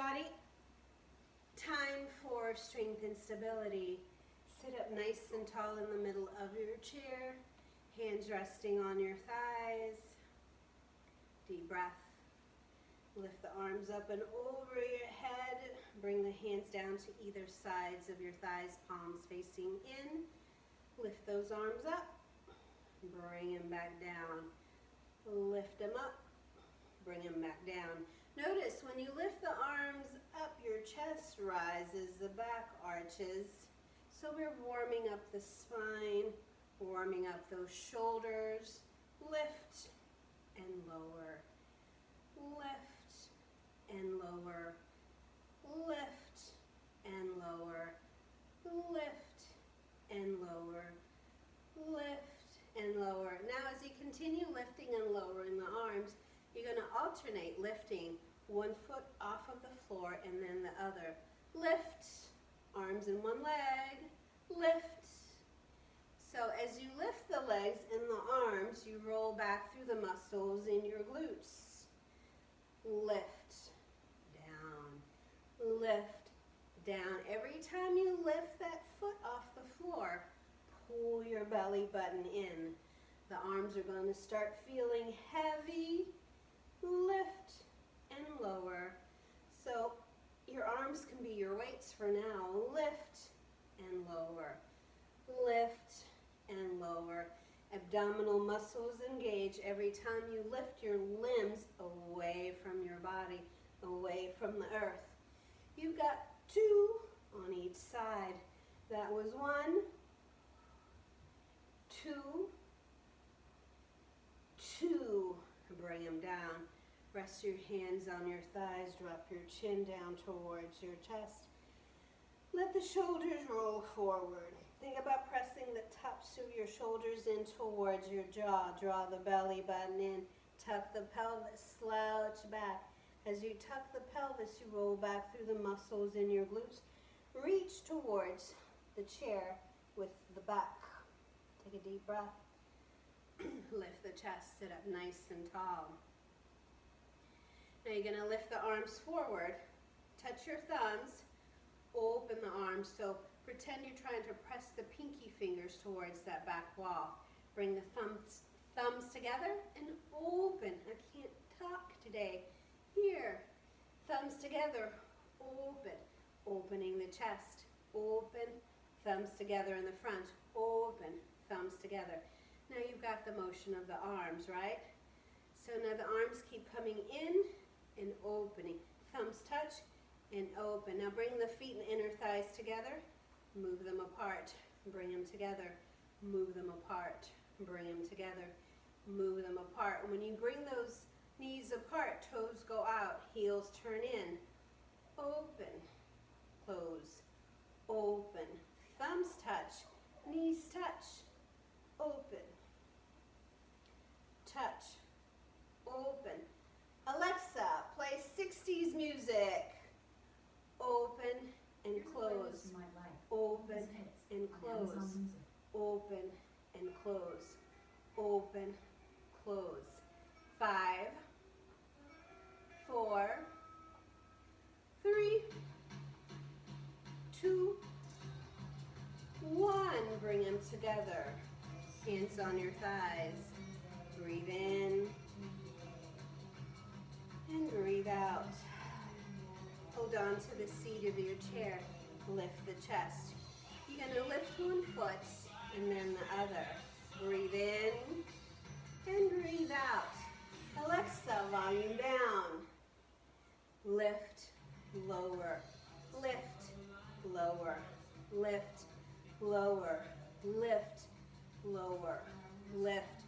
body. Time for strength and stability. Sit up nice and tall in the middle of your chair. Hands resting on your thighs. Deep breath. Lift the arms up and over your head. Bring the hands down to either sides of your thighs, palms facing in. Lift those arms up. Bring them back down. Lift them up. Bring them back down. Notice when you lift the arms up, your chest rises, the back arches. So we're warming up the spine, warming up those shoulders. Lift and lower. Lift and lower. Lift and lower. Lift and lower. Lift and lower. Now as you continue lifting and lowering the arms, you're going to alternate lifting one foot off of the floor and then the other. Lift, arms in one leg, lift. So as you lift the legs and the arms, you roll back through the muscles in your glutes. Lift, down, lift, down. Every time you lift that foot off the floor, pull your belly button in. The arms are going to start feeling heavy. Lift and lower. So your arms can be your weights for now. Lift and lower. Lift and lower. Abdominal muscles engage every time you lift your limbs away from your body, away from the earth. You've got 2 on each side. That was 1, 2, 2. Bring them down. Rest your hands on your thighs. Drop your chin down towards your chest. Let the shoulders roll forward. Think about pressing the tops of your shoulders in towards your jaw. Draw the belly button in. Tuck the pelvis. Slouch back. As you tuck the pelvis, you roll back through the muscles in your glutes. Reach towards the chair with the back. Take a deep breath. Lift the chest, sit up nice and tall. Now you're going to lift the arms forward, touch your thumbs, open the arms. So pretend you're trying to press the pinky fingers towards that back wall. Bring the thumbs together and open. I can't talk today. Here, thumbs together, open. Opening the chest, open. Thumbs together in the front, open. Thumbs together. Now you've got the motion of the arms, right? So now the arms keep coming in and opening. Thumbs touch and open. Now bring the feet and inner thighs together. Move them apart. Bring them together. Move them apart. Bring them together. Move them apart. And when you bring those knees apart, toes go out, heels turn in. Open. Close. Open. Thumbs touch. Knees touch. Open. Touch. Open. Alexa, play 60s music. Open and close. Open and close. Open and close. Open, close. 5, 4, 3, 2, 1. Bring them together. Hands on your thighs. Breathe in and breathe out. Hold on to the seat of your chair. Lift the chest. You're going to lift one foot and then the other. Breathe in and breathe out. Alexa, volume down. Lift, lower, lift, lower, lift, lower, lift, lower, lift,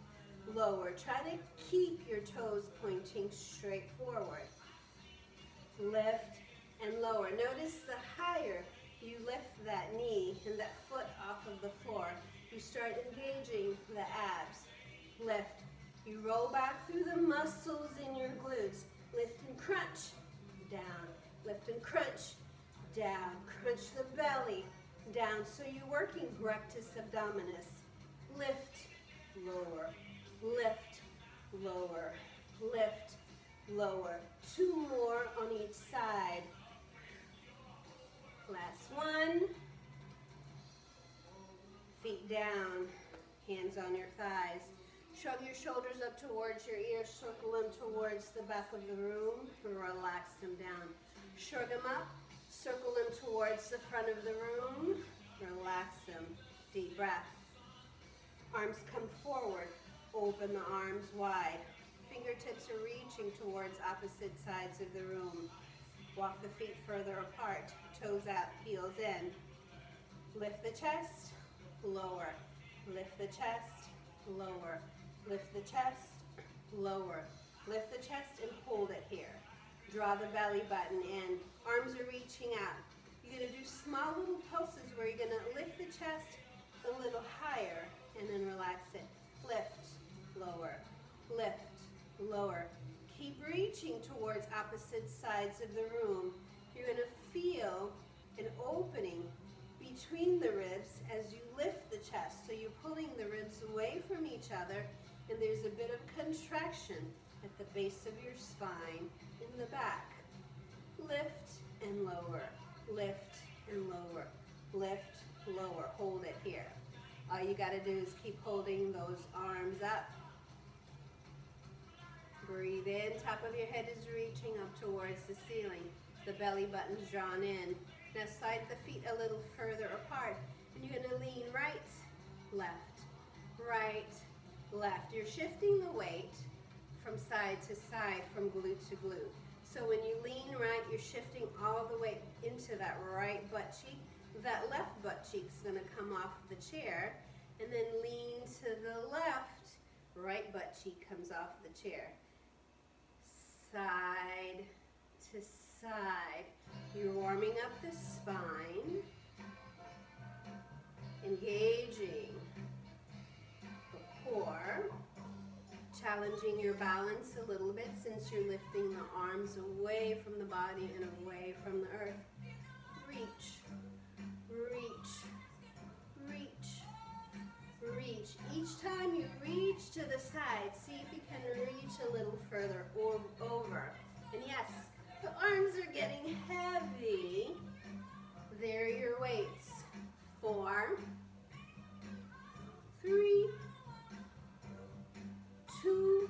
lower. Try to keep your toes pointing straight forward. Lift and lower. Notice the higher you lift that knee and that foot off of the floor, you start engaging the abs. Lift. You roll back through the muscles in your glutes. Lift and crunch. Down. Lift and crunch. Down. Crunch the belly. Down. So you're working rectus abdominis. Lift. Lower. Lift. Lower. Lift. Lower. 2 more on each side. Last one. Feet down, hands on your thighs. Shrug your shoulders up towards your ears, circle them towards the back of the room, and relax them down. Shrug them up, circle them towards the front of the room, relax them. Deep breath. Arms come forward, open the arms wide. Fingertips are reaching towards opposite sides of the room. Walk the feet further apart, toes out, heels in. Lift the chest, lower. Lift the chest, lower. Lift the chest, lower. Lift the chest and hold it here. Draw the belly button in. Arms are reaching out. You're going to do small little pulses where you're going to lift the chest a little higher and then relax it. Lift, lower, lift, lower. Keep reaching towards opposite sides of the room. You're going to feel an opening between the ribs as you lift the chest. So you're pulling the ribs away from each other, and there's a bit of contraction at the base of your spine in the back. Lift and lower, lift and lower, lift, lower. Hold it here. All you got to do is keep holding those arms up. Breathe in. Top of your head is reaching up towards the ceiling. The belly button's drawn in. Now slide the feet a little further apart. And you're going to lean right, left, right, left. You're shifting the weight from side to side, from glute to glute. So when you lean right, you're shifting all the way into that right butt cheek. That left butt cheek's going to come off the chair. And then lean to the left. Right butt cheek comes off the chair. Side to side. You're warming up the spine. Engaging the core. Challenging your balance a little bit since you're lifting the arms away from the body and away from the earth. Reach, reach, reach, reach. Each time you reach to the side, see if you can reach a little further or over. And yes, the arms are getting heavy. There are your weights. 4, 3, 2,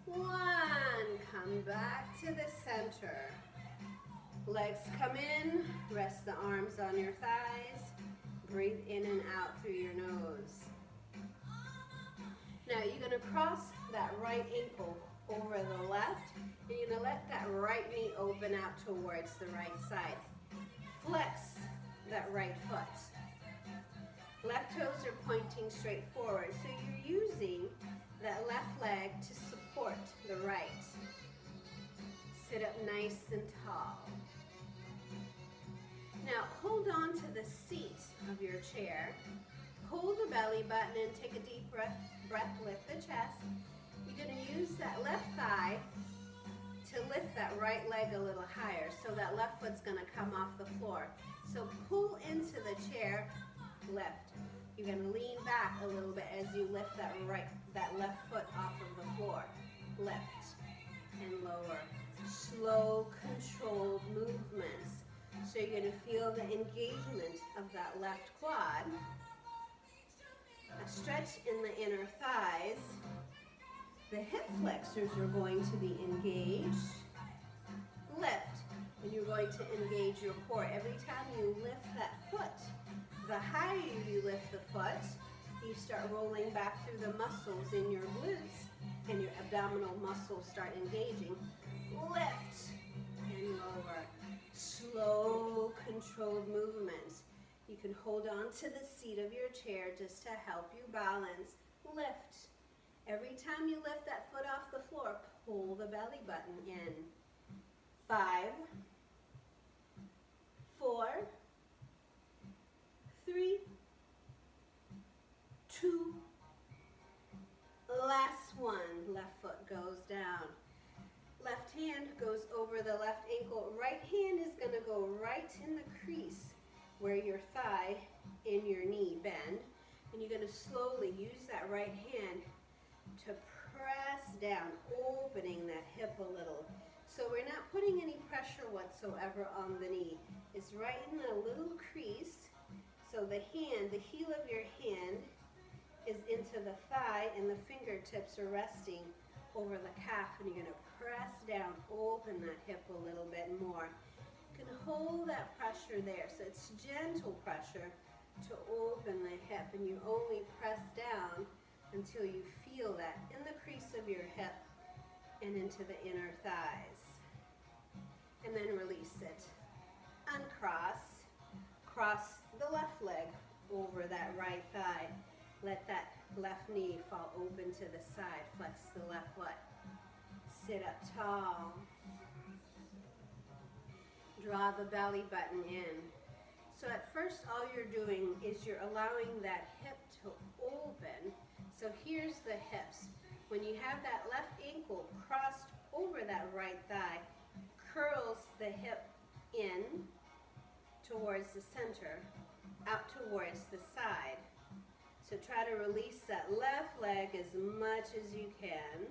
1. Come back to the center. Legs come in. Rest the arms on your thighs. Breathe in and out through your nose. Now you're going to cross that right ankle over the left, and you're going to let that right knee open out towards the right side. Flex that right foot. Left toes are pointing straight forward, so you're using that left leg to support the right. Sit up nice and tall. Now hold on to the seat of your chair. Pull the belly button and take a deep breath, lift the chest. You're going to use that left thigh to lift that right leg a little higher, so that left foot's going to come off the floor. So pull into the chair, lift. You're going to lean back a little bit as you lift that left foot off of the floor. Lift and lower. Slow, controlled movements. So you're going to feel the engagement of that left quad. A stretch in the inner thighs. The hip flexors are going to be engaged. Lift, and you're going to engage your core. Every time you lift that foot, the higher you lift the foot, you start rolling back through the muscles in your glutes, and your abdominal muscles start engaging. Lift and lower. Slow, controlled movements. You can hold on to the seat of your chair just to help you balance. Lift. Every time you lift that foot off the floor, pull the belly button in. 5, 4, 3, 2, last one. Left foot goes down. Left hand goes over the left ankle. Right hand is going to go right in the crease where your thigh and your knee bend. And you're going to slowly use that right hand to press down, opening that hip a little. So we're not putting any pressure whatsoever on the knee. It's right in a little crease. So the hand, the heel of your hand is into the thigh and the fingertips are resting over the calf, and you're gonna press down, open that hip a little bit more. You can hold that pressure there. So it's gentle pressure to open the hip, and you only press down until you feel that in the crease of your hip and into the inner thighs. And then release it. Uncross. Cross the left leg over that right thigh. Let that left knee fall open to the side. Flex the left foot. Sit up tall. Draw the belly button in. So at first all you're doing is you're allowing that hip to open. So here's the hips. When you have that left ankle crossed over that right thigh, curls the hip in towards the center, out towards the side. So try to release that left leg as much as you can,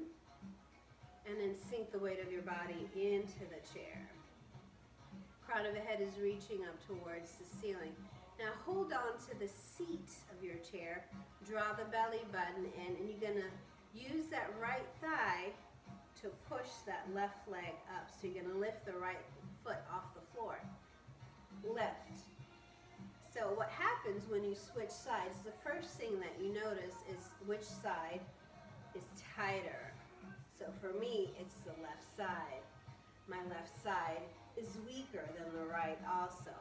and then sink the weight of your body into the chair. Crown of the head is reaching up towards the ceiling. Now hold on to the seat of your chair, draw the belly button in, and you're gonna use that right thigh to push that left leg up. So you're gonna lift the right foot off the floor. Lift. So what happens when you switch sides, the first thing that you notice is which side is tighter. So for me, it's the left side. My left side is weaker than the right also.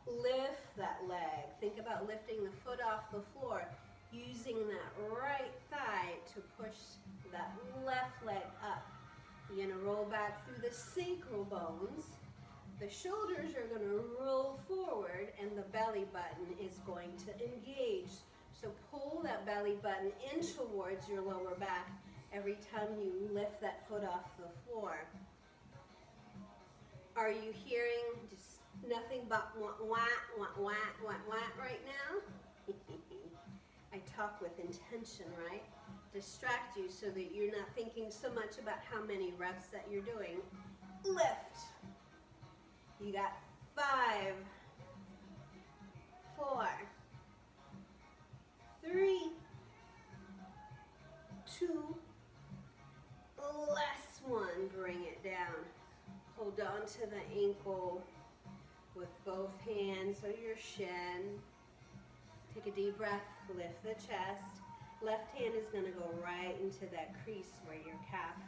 Lift that leg. Think about lifting the foot off the floor, using that right thigh to push that left leg up. You're gonna roll back through the sacral bones. The shoulders are gonna roll forward and the belly button is going to engage. So pull that belly button in towards your lower back every time you lift that foot off the floor. Are you hearing just nothing but wah, wah, wah, wah, wah, wah right now? I talk with intention, right? Distract you so that you're not thinking so much about how many reps that you're doing. Lift. You got 5, 4, 3, 2, last one. Bring it down. Hold on to the ankle with both hands or your shin. Take a deep breath, lift the chest. Left hand is going to go right into that crease where your calf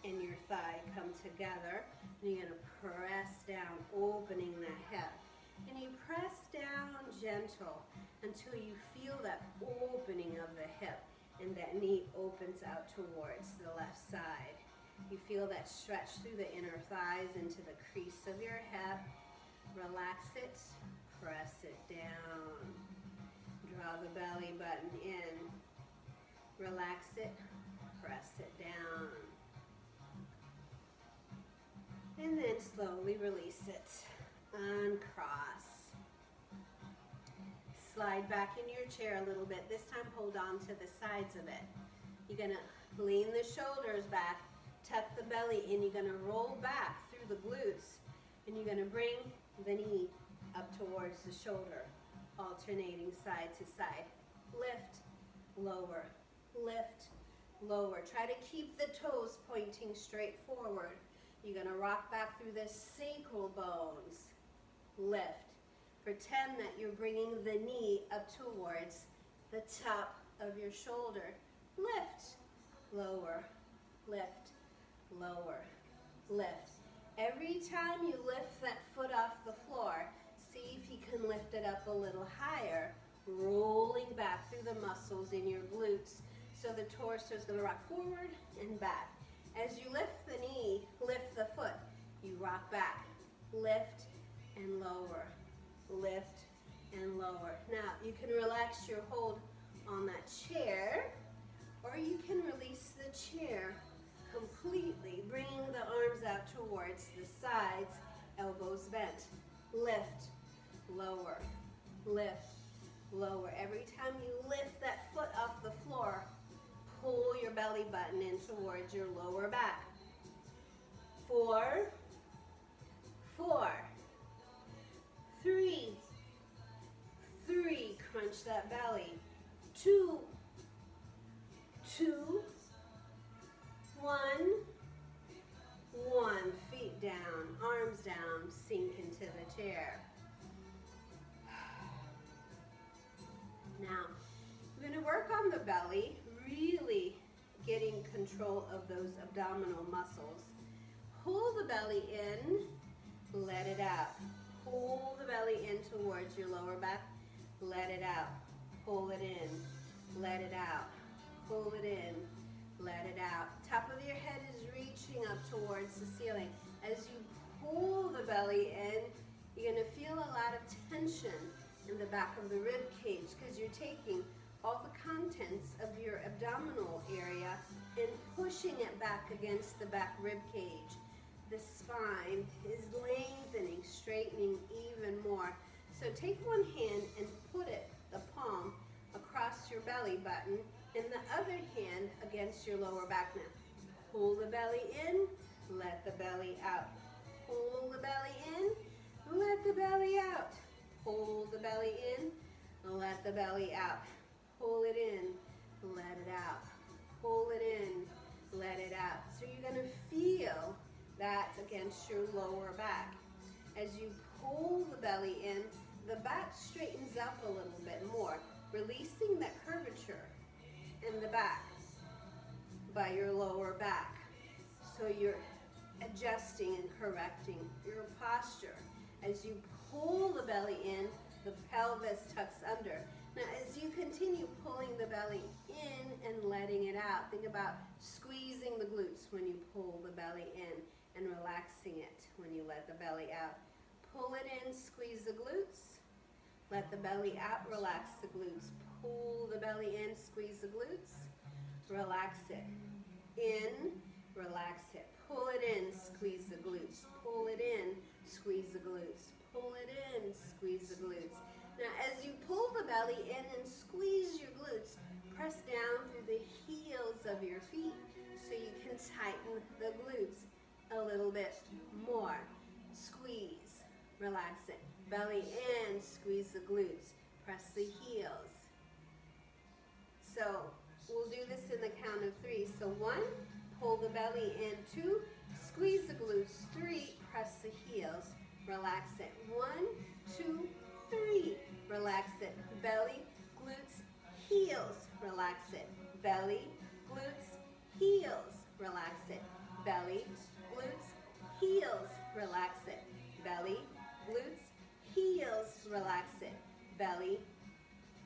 and your thigh come together. And you're going to press down, opening the hip. And you press down gentle until you feel that opening of the hip and that knee opens out towards the left side. You feel that stretch through the inner thighs into the crease of your hip. Relax it, press it down. Draw the belly button in. Relax it, press it down. And then slowly release it. Uncross. Slide back in your chair a little bit. This time hold on to the sides of it. You're going to lean the shoulders back, tuck the belly in. You're going to roll back through the glutes. And you're going to bring the knee up towards the shoulder, alternating side to side. Lift, lower, lift, lower. Try to keep the toes pointing straight forward. You're going to rock back through the sacral bones. Lift. Pretend that you're bringing the knee up towards the top of your shoulder. Lift, lower, lift, lower, lift. Every time you lift that foot off the floor, see if you can lift it up a little higher, rolling back through the muscles in your glutes. So the torso is going to rock forward and back. As you lift the knee, lift the foot, you rock back, lift and lower, lift and lower. Now you can relax your hold on that chair, or you can release the chair completely, bringing the arms out towards the sides, elbows bent. Lift, lower, lift, lower. Every time you lift that foot off the floor, pull your belly button in towards your lower back. 4, 4, 3, 3, crunch that belly, 2, 2, 1, 1, feet down, arms down, sink into the chair. Now, we're going to work on the belly, really getting control of those abdominal muscles. Pull the belly in, let it out. Pull the belly in towards your lower back, let it out. Pull it in, let it out. Pull it in, let it out. Top of your head is reaching up towards the ceiling. As you pull the belly in, you're going to feel a lot of tension in the back of the rib cage because you're taking all the contents of your abdominal area and pushing it back against the back rib cage. The spine is lengthening, straightening even more. So take one hand and put it, the palm, across your belly button and the other hand against your lower back now. Pull the belly in, let the belly out. Pull the belly in, let the belly out. Pull the belly in, let the belly out. Pull it in, let it out. Pull it in, let it out. So you're going to feel that against your lower back. As you pull the belly in, the back straightens up a little bit more, releasing that curvature in the back by your lower back. So you're adjusting and correcting your posture. As you pull the belly in, the pelvis tucks under. Now, as you continue pulling the belly in and letting it out, think about squeezing the glutes when you pull the belly in and relaxing it when you let the belly out. Pull it in, squeeze the glutes. Let the belly out, relax the glutes. Pull the belly in, squeeze the glutes. Relax it. In, relax it. Pull it in, squeeze the glutes. Pull it in, squeeze the glutes. Pull it in, squeeze the glutes. Now, as you pull the belly in and squeeze your glutes, press down through the heels of your feet so you can tighten the glutes a little bit more. Squeeze, relax it. Belly in, squeeze the glutes. Press the heels. So we'll do this in the count of 3. So 1, pull the belly in. 2, squeeze the glutes. 3, press the heels. Relax it. 1, 2, 3. Relax it. Belly, glutes, heels. Relax it. Belly, glutes, heels. Relax it. Belly, glutes, heels. Relax it. Belly, glutes, heels. Relax it. Belly,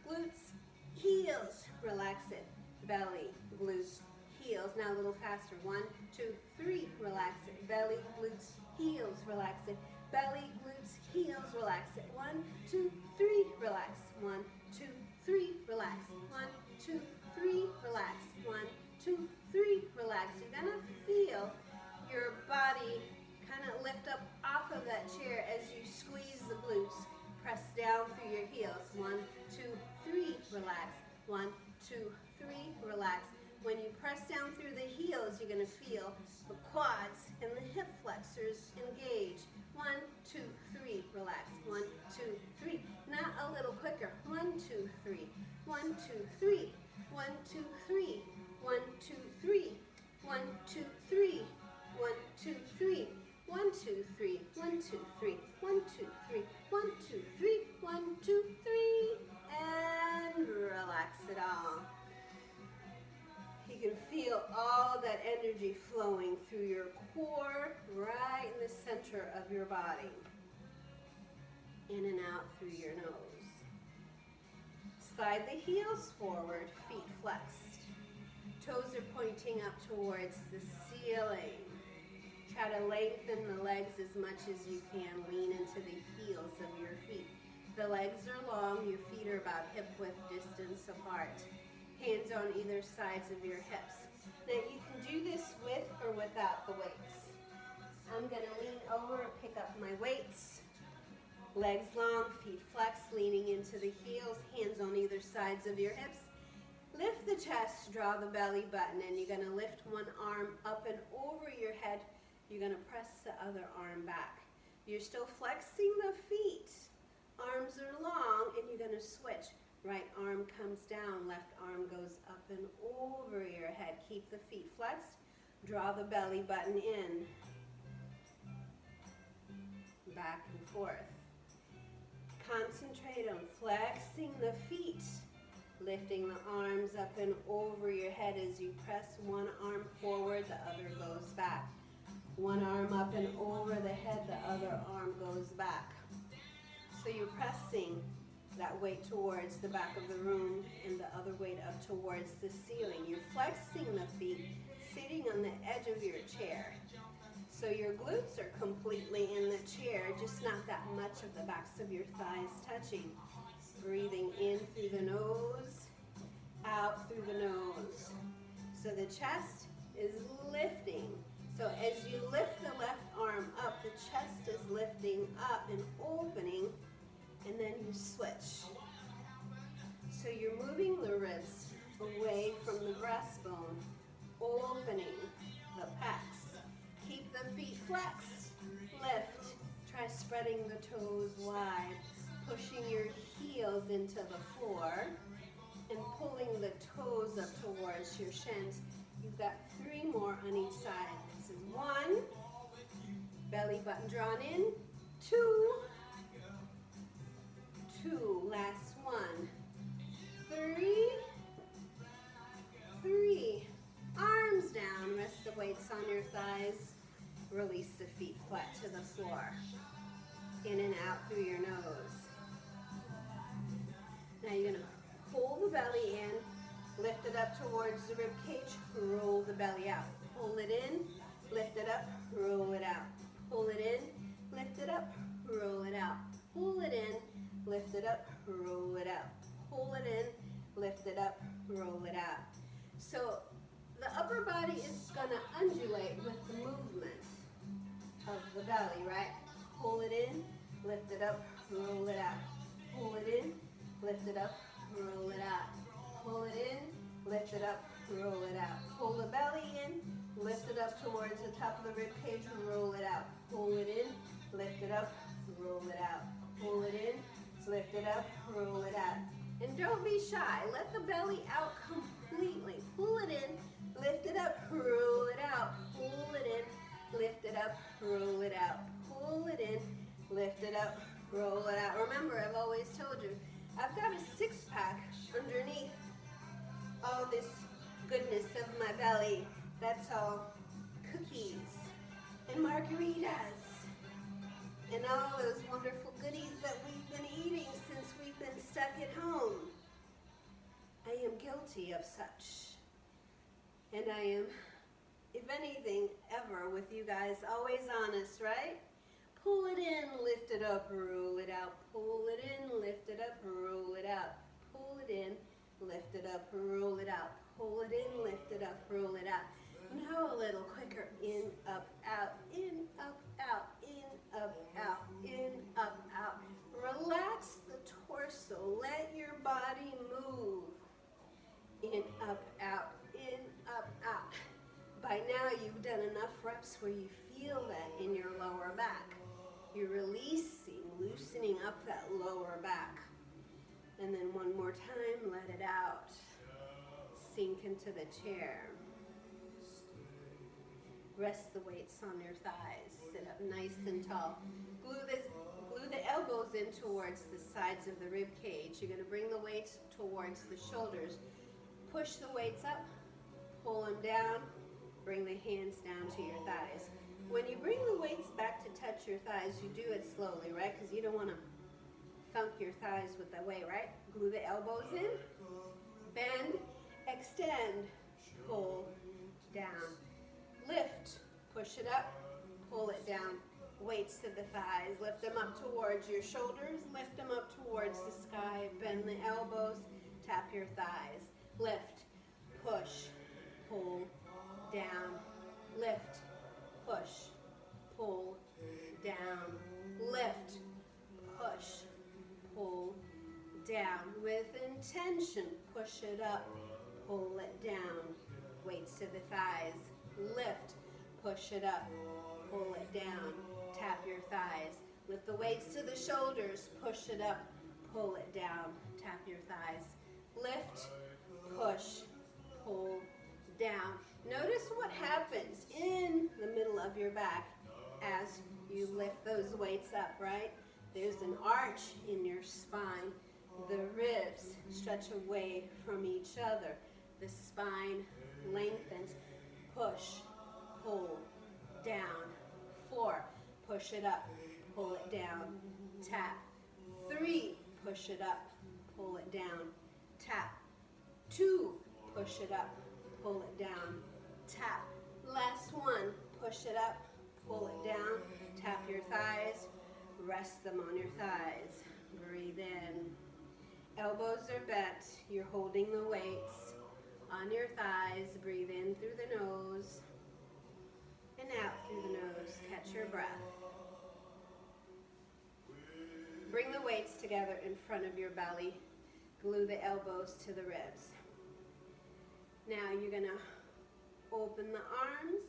glutes, heels. Relax it. Belly, glutes, heels. Now a little faster. 1, 2, 3. Relax it. Belly, glutes, heels. Relax it. Belly, glutes, heels. Relax it. 1, 2, 3. Relax. 1, 2, 3. Relax. 1, 2, 3. Relax. 1, 2, 3. Relax. You're gonna feel your body kind of lift up off of that chair as you squeeze the glutes. Press down through your heels. 1, 2, 3. Relax. 1, 2, 3. Relax. When you press down through the heels, you're going to feel the quads and the hip flexors engage. 1, 2, 3. Relax. 1, 2, 3. Now a little quicker. 1, 2, 3. 1, 2, 3. 1, 2, 3. 1, 2, 3. 1, 2, 3. 1, 2, 3. 1, 2, 3. 1, 2, 3. 1, 2, 3. 1, 2, 3. 1, 2, 3. And relax it all. You can feel all that energy flowing through your core, right in the center of your body. In and out through your nose. Slide the heels forward, feet flexed. Toes are pointing up towards the ceiling. Try to lengthen the legs as much as you can. Lean into the heels of your feet. The legs are long, your feet are about hip width distance apart. Hands on either sides of your hips. Now you can do this with or without the weights. I'm going to lean over and pick up my weights. Legs long, feet flexed, leaning into the heels, hands on either sides of your hips. Lift the chest, draw the belly button, and you're going to lift one arm up and over your head you're going to press the other arm back. You're still flexing the feet. Arms are long, and you're going to switch. Right arm comes down, left arm goes up and over your head. Keep the feet flexed. Draw the belly button in. Back and forth. Concentrate on flexing the feet. Lifting the arms up and over your head as you press one arm forward, the other goes back. One arm up and over the head, the other arm goes back. So you're pressing that weight towards the back of the room and the other weight up towards the ceiling. You're flexing the feet, sitting on the edge of your chair. So your glutes are completely in the chair, just not that much of the backs of your thighs touching. Breathing in through the nose, out through the nose. So the chest is lifting. So as you lift the left arm up, the chest is lifting up and opening, and then you switch. So you're moving the ribs away from the breastbone, opening the pecs. Keep the feet flexed, lift. Try spreading the toes wide, pushing your heels into the floor and pulling the toes up towards your shins. You've got 3 more on each side. This is 1, belly button drawn in, 2, last 1, 3, arms down, rest the weights on your thighs, release the feet flat to the floor, in and out through your nose. Now you're going to pull the belly in, lift it up towards the rib cage, roll the belly out. Pull it in, lift it up, roll it out. Pull it in, lift it up, roll it out. Pull it in, lift it up, roll it out. Pull it in, lift it up, roll it out. So the upper body is going to undulate with the movement of the belly, right? Pull it in, lift it up, roll it out. Pull it in, lift it up, roll it out. Pull it in, lift it up, roll it out. Pull the belly in, lift it up towards the top of the rib cage and roll it out. Pull it in, lift it up, roll it out. Pull it in, lift it up, roll it out. And don't be shy. Let the belly out completely. Pull it in, lift it up, roll it out. Pull it in, lift it up, roll it out. Pull it in, lift it up, roll it out. Remember, I've always told you, I've got a 6-pack underneath all this goodness of my belly. That's all cookies and margaritas and all those wonderful goodies that we've been eating since we've been stuck at home. I am guilty of such. And I am, if anything, ever with you guys, always honest, right? Pull it in, lift it up, roll it out. Pull it in, lift it up, roll it out. Pull it in, lift it up, roll it out. Pull it in, lift it up, roll it out. Now a little quicker. In, up, out, in, up, out, in, up, out, in, up, out. Relax the torso. Let your body move. In, up, out, in, up, out. By now you've done enough reps where you feel that in your lower back. You're releasing, loosening up that lower back. And then one more time, let it out. Sink into the chair. Rest the weights on your thighs. Sit up nice and tall. Glue the elbows in towards the sides of the rib cage. You're going to bring the weights towards the shoulders. Push the weights up. Pull them down. Bring the hands down to your thighs. When you bring the weights back to touch your thighs, you do it slowly, right? Because you don't want to thunk your thighs with the weight, right? Glue the elbows in. Bend. Extend. Pull. Down. Lift. Push it up. Pull it down. Weights to the thighs. Lift them up towards your shoulders. Lift them up towards the sky. Bend the elbows. Tap your thighs. Lift. Push. Pull. Down. Lift. Push. Pull. Down. Lift. Push. Pull. Down. With intention. Push it up. Pull it down. Weights to the thighs. Lift. push it up, pull it down, tap your thighs. Lift the weights to the shoulders, push it up, pull it down, tap your thighs. Lift, push, pull, down. Notice what happens in the middle of your back as you lift those weights up, right? There's an arch in your spine. The ribs stretch away from each other. The spine lengthens. Push, pull, down. 4, push it up, pull it down, tap. 3, push it up, pull it down, tap. 2, push it up, pull it down, tap. Last one, push it up, pull it down, tap your thighs, rest them on your thighs. Breathe in. Elbows are bent. You're holding the weights on your thighs. Breathe in through the nose and out through the nose. Catch your breath. Bring the weights together in front of your belly. Glue the elbows to the ribs. Now you're going to open the arms,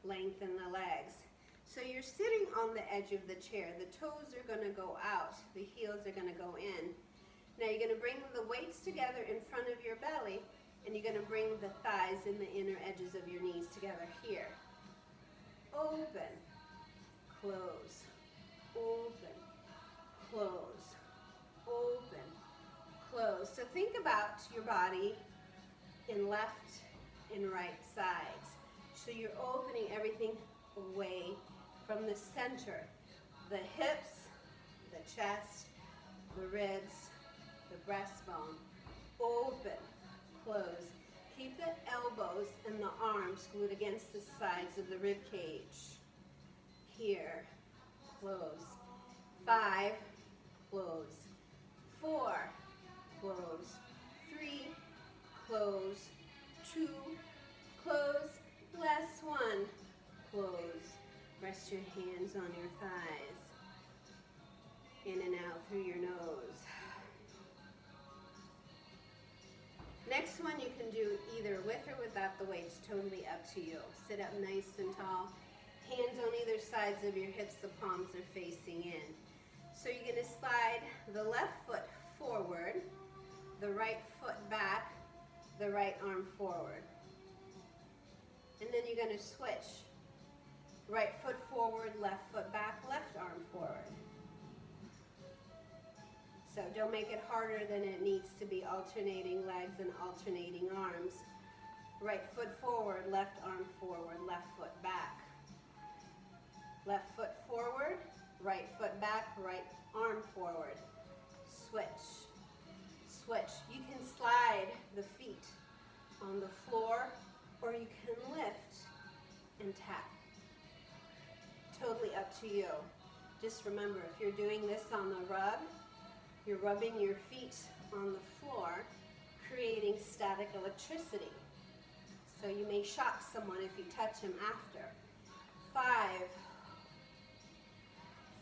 lengthen the legs. So you're sitting on the edge of the chair. The toes are going to go out. The heels are going to go in. Now you're going to bring the weights together in front of your belly, and you're going to bring the thighs and the inner edges of your knees together here. Open, close, open, close, open, close. So think about your body in left and right sides. So you're opening everything away from the center. The hips, the chest, the ribs, the breastbone. Open, close. Keep the elbows and the arms glued against the sides of the rib cage. Here, close. 5, close. 4, close. 3, close. 2, close. Last one, close. Rest your hands on your thighs. In and out through your nose. Next one you can do either with or without the weights, totally up to you. Sit up nice and tall. Hands on either sides of your hips, the palms are facing in. So you're going to slide the left foot forward, the right foot back, the right arm forward. And then you're going to switch. Right foot forward, left foot back, left arm forward. So don't make it harder than it needs to be, alternating legs and alternating arms. Right foot forward, left arm forward, left foot back. Left foot forward, right foot back, right arm forward. Switch, switch. You can slide the feet on the floor or you can lift and tap. Totally up to you. Just remember, if you're doing this on the rug, you're rubbing your feet on the floor, creating static electricity. So you may shock someone if you touch them after. 5,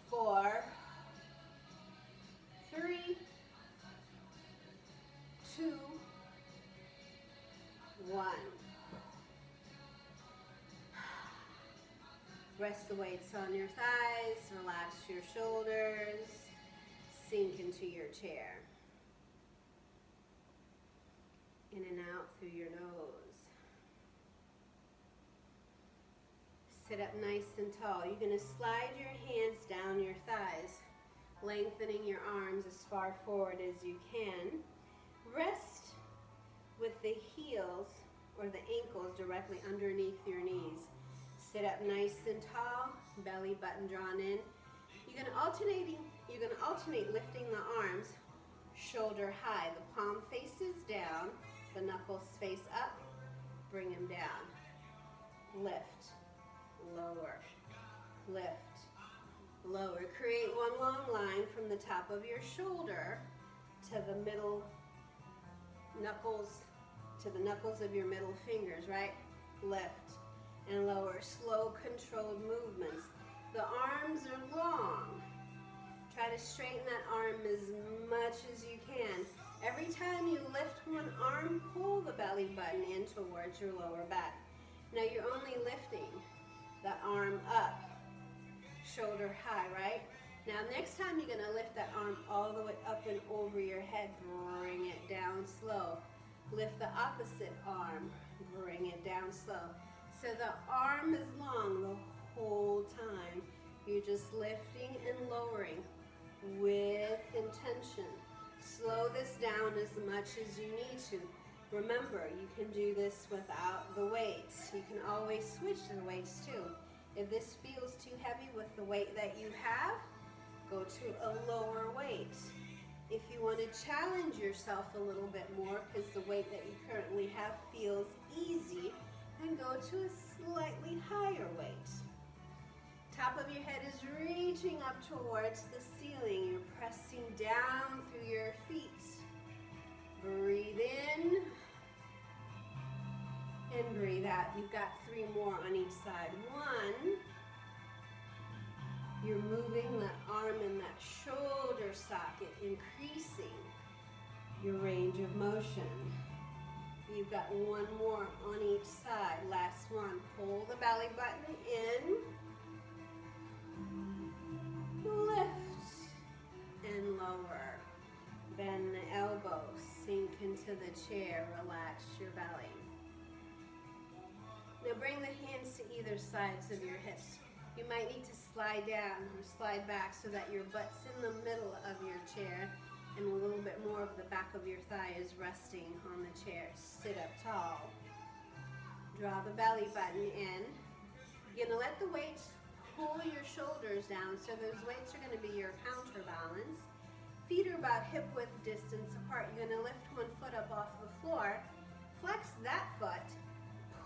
4, 3, 2, 1. Rest the weights on your thighs, relax your shoulders, sink into your chair. In and out through your nose. Sit up nice and tall. You're going to slide your hands down your thighs, lengthening your arms as far forward as you can. Rest with the heels or the ankles directly underneath your knees. Sit up nice and tall, belly button drawn in. You're going to alternate lifting the arms shoulder high. The palm faces down, the knuckles face up. Bring them down. Lift, lower, lift, lower. Create one long line from the top of your shoulder to the middle knuckles, to the knuckles of your middle fingers, right? Lift and lower. Slow, controlled movements. The arms are long. Try to straighten that arm as much as you can. Every time you lift one arm, pull the belly button in towards your lower back. Now you're only lifting the arm up, shoulder high, right? Now next time you're gonna lift that arm all the way up and over your head, bring it down slow. Lift the opposite arm, bring it down slow. So the arm is long the whole time. You're just lifting and lowering with intention. Slow this down as much as you need to. Remember, you can do this without the weights. You can always switch to the weights too. If this feels too heavy with the weight that you have, go to a lower weight. If you want to challenge yourself a little bit more because the weight that you currently have feels easy, then go to a slightly higher weight. Top of your head is reaching up towards the ceiling. You're pressing down through your feet. Breathe in and breathe out. You've got 3 more on each side. 1, you're moving the arm in that shoulder socket, increasing your range of motion. You've got 1 more on each side. Last one. Pull the belly button in. Lift and lower. Bend the elbows. Sink into the chair. Relax your belly. Now bring the hands to either sides of your hips. You might need to slide down or slide back so that your butt's in the middle of your chair and a little bit more of the back of your thigh is resting on the chair. Sit up tall. Draw the belly button in. You're going to let the weights pull your shoulders down, so those weights are going to be your counterbalance. Feet are about hip width distance apart. You're going to lift 1 foot up off the floor, flex that foot,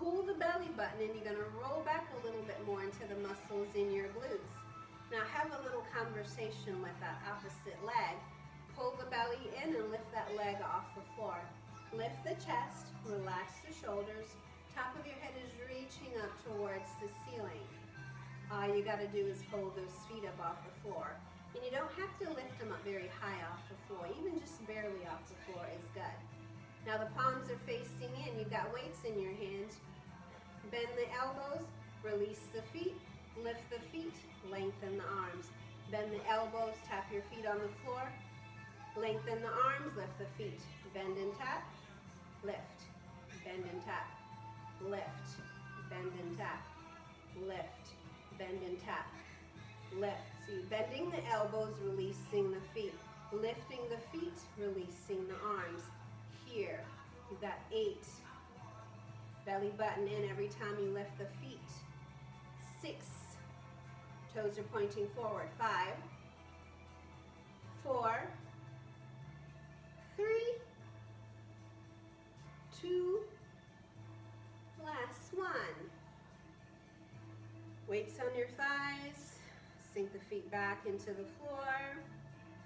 pull the belly button, and you're going to roll back a little bit more into the muscles in your glutes. Now have a little conversation with that opposite leg. Pull the belly in and lift that leg off the floor. Lift the chest, relax the shoulders. Top of your head is reaching up towards the ceiling. All you got to do is hold those feet up off the floor. And you don't have to lift them up very high off the floor. Even just barely off the floor is good. Now the palms are facing in. You've got weights in your hands. Bend the elbows, release the feet, lift the feet, lengthen the arms. Bend the elbows, tap your feet on the floor. Lengthen the arms, lift the feet. Bend and tap, lift. Bend and tap, lift. Bend and tap, lift. Bend and tap, lift. So you're bending the elbows, releasing the feet. Lifting the feet, releasing the arms. Here, you've got 8. Belly button in every time you lift the feet. 6. Toes are pointing forward. 5. 4. 3. 2. Last one. Weights on your thighs. Sink the feet back into the floor.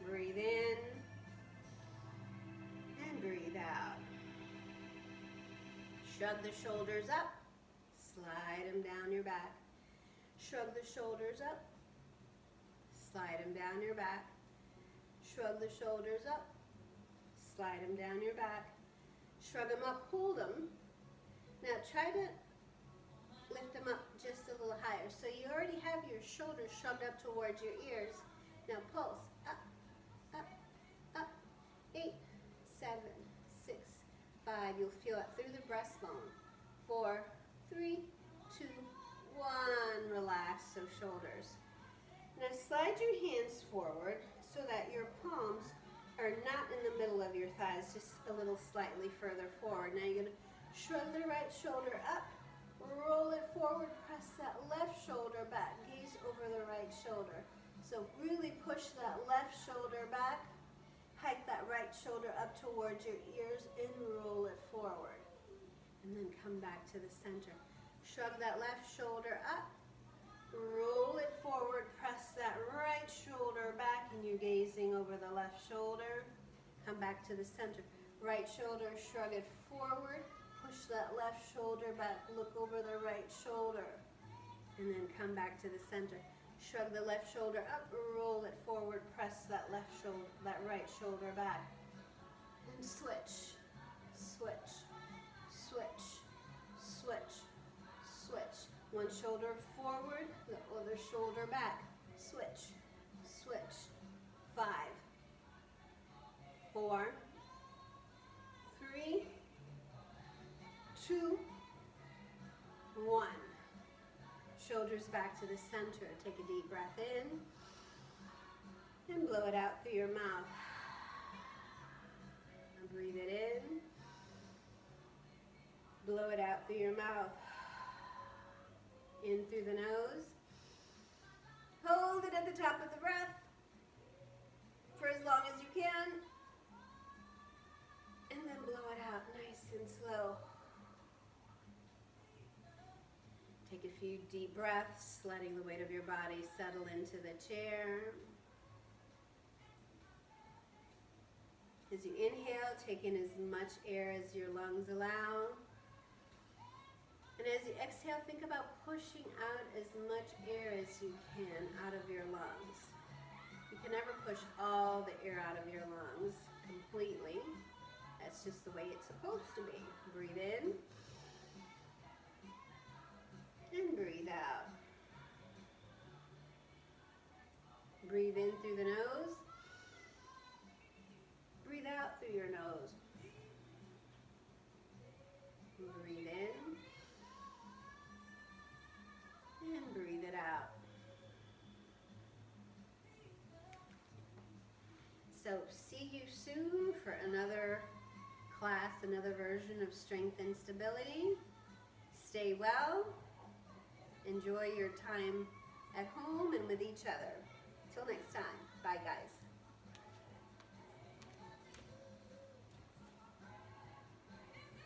Breathe in and breathe out. Shrug the shoulders up. Slide them down your back. Shrug the shoulders up. Slide them down your back. Shrug the shoulders up. Slide them down your back. Shrug them up, hold them. Now try to lift them up just a little higher. So you already have your shoulders shrugged up towards your ears. Now pulse. Up, up, up. 8, 7, 6, 5. You'll feel it through the breastbone. 4, 3, 2, 1. Relax those shoulders. Now slide your hands forward so that your palms are not in the middle of your thighs, just a little slightly further forward. Now you're going to shrug the right shoulder up, roll it forward, press that left shoulder back, gaze over the right shoulder. So really push that left shoulder back, hike that right shoulder up towards your ears and roll it forward. And then come back to the center. Shrug that left shoulder up, roll it forward, press that right shoulder back, and you're gazing over the left shoulder. Come back to the center. Right shoulder, shrug it forward, push that left shoulder back, look over the right shoulder, and then come back to the center. Shrug the left shoulder up, roll it forward, press that left shoulder, that right shoulder back, and switch, switch, switch, switch, One shoulder forward, the other shoulder back. Switch, switch. 5, 4, 3, 2, 1. Shoulders back to the center. Take a deep breath in and blow it out through your mouth. And breathe it in. Blow it out through your mouth. In through the nose. Hold it at the top of the breath for as long as you can. And then blow it out nice and slow. Take a few deep breaths, letting the weight of your body settle into the chair. As you inhale, take in as much air as your lungs allow. And as you exhale, think about pushing out as much air as you can out of your lungs. You can never push all the air out of your lungs completely. That's just the way it's supposed to be. Breathe in. And breathe out. Breathe in through the nose. Breathe out through your nose. Breathe in. And breathe it out. So see you soon for another class, another version of Strength and Stability. Stay well. Enjoy your time at home and with each other. Till next time. Bye, guys.